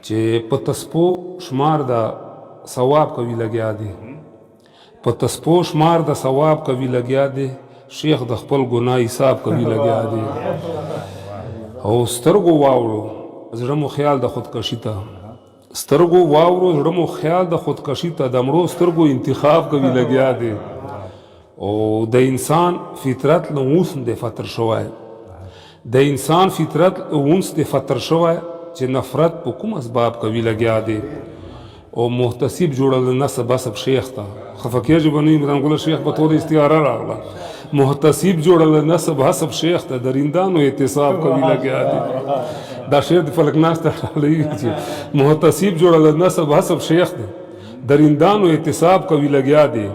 چې په تسپو شمار د ثواب کوي لګیا دی، په تسپو شمار د ثواب کوي لګیا دی، شیخ د خپل ګناه حساب کوي لګیا دی. او سترګو واوړو زړه مو خیال د خودکشي ته، سترګو واوړو زړه مو خیال د خودکشي ته، د مړو سترګو انتخاب کوي لګیا دی. او د انسان فطرت له اوس د فطر شوی، د انسان فطرت اوس د فطر شوی چې نفرت په کوم اسباب کوي لګیا دی. او محتسب جوړل نسب اسب شیخ ته خفکیږي بنی مدنګل شیخ په تور استعاره راغله، محتسب جوړل نسب حسب شیخ ته درندانو اعتصاب کوي لګیا دی. دا شعر د فلکناس ته راغلی چې محتسب جوړل نسب حسب شیخ ته درندانو اعتصاب کوي لګیا دی.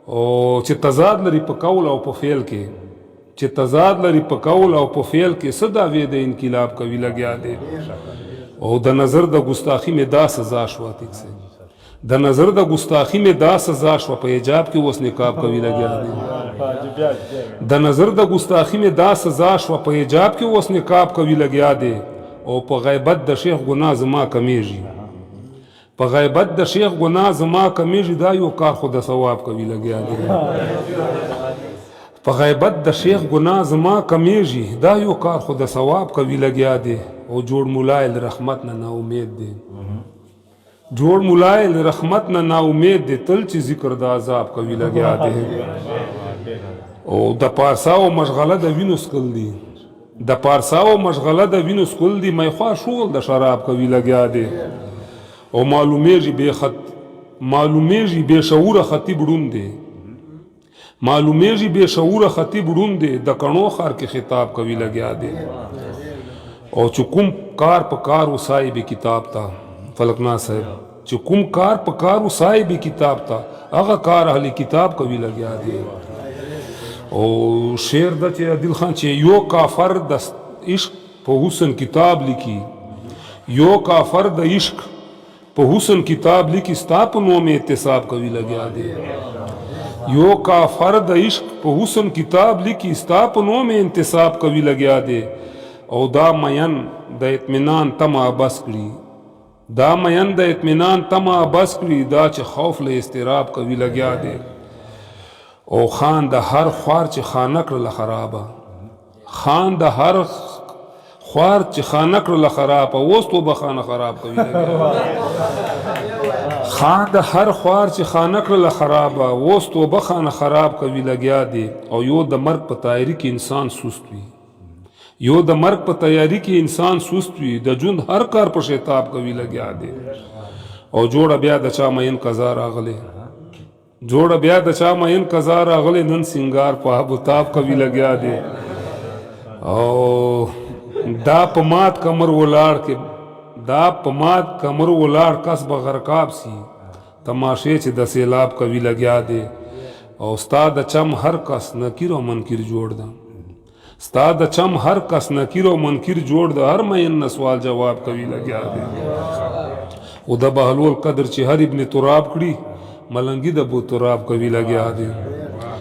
او چې تضاد لري په قول او په فعل کې، چې تضاد لري په قول او په فعل کې څه دعوې د انقلاب کوي لګیا دی. او د نظر د ګستاخی میں دا سزا شوه، ٹھیک سے د نظر د ګستاخی میں دا سزا شوه، په حجاب کې اوس نقاب کوي لګیا دی. د نظر د ګستاخی میں دا سزا شوه، په حجاب کې اوس نقاب کوي لګیا دی. او په غیبت د شیخ ګناه زما کمیږي، په غیبت د شیخ ګناه زما کمیږي، دا یو کار خو د ثواب کوي لګیا دی. په غیبت د شیخ ګناه زما کمیږي، دا یو کار خو د ثواب کوي لګیا دی. او جوړ مولای له رحمت نه نا امید دی، جوړ مولای له رحمت نه نا امید دی، تل چې ذکر د عذاب کوي لګیا دی. او د پارساو مشغله د وینو سکل دی، د پارساو مشغله د وینو سکل دی، مې خوا شغل د شراب کوي لګیا دی. او معلومیږي بے شعور خطیب ړوند دی، معلومیږي بے شعور خطیب ړوند دی، د کڼو خار کې خطاب کوي لګیا دی. او چې کوم کار په کار وصایب کتاب تا فلکنا صاحب، چې کوم کار په کار وصایب کتاب تا هغه کار اهل کتاب کوي لګیا دی. او شعر د چې عادل خان چې یو کافر د عشق په حسن کتاب لیکي، یو کافر د عشق په حسن کتاب لیکي، ستا په نوم اعتصاب کوي لګیا دی. یو کافر د عشق په حسن کتاب لیکي، ستا په نوم انتصاب کوي لګیا دی. او دا مین د اطمینان تمه بس کړي، دا مین د اطمینان تمه بس کړي، دا چې خوف له استراب کوي لګیا دی. او خان د هر خوار چې خانه کړله خرابه، خان د هر خوار چې خانه کړله خرابه، اوس توبه خانه خراب کوي لګیا دی. خان د هر خوار چې خانه کړله خرابه، اوس توبه خانه خراب کوي لګیا دی. او یو د مرګ په تیاری کې انسان سست وي، یو د مرګ په تیاری کې انسان سست وي، د ژوند هر کار په شتاب کوي لګیا دی. او جوړه بیا د چا مین قضا راغلی، جوړه بیا د چا مین قضا راغلی، نن سنگار په آب و تاب کوي لګیا دی. او دا په مات کمر ولاړ کې، دا په مات کمر ولاړ کس به غرقاب سی، تماشې چې د سیلاب کوي لګیا دی. او ستا د چم هر کس نکیر او منکر جوړ ده، ستا د چم هر کس نکیر او منکر جوړ ده، هر مین نه سوال جواب کوي لګیا دی. او د بهلول قدر چې هر ابن تراب کړي، ملنګي د بو تراب کوي لګیا دی.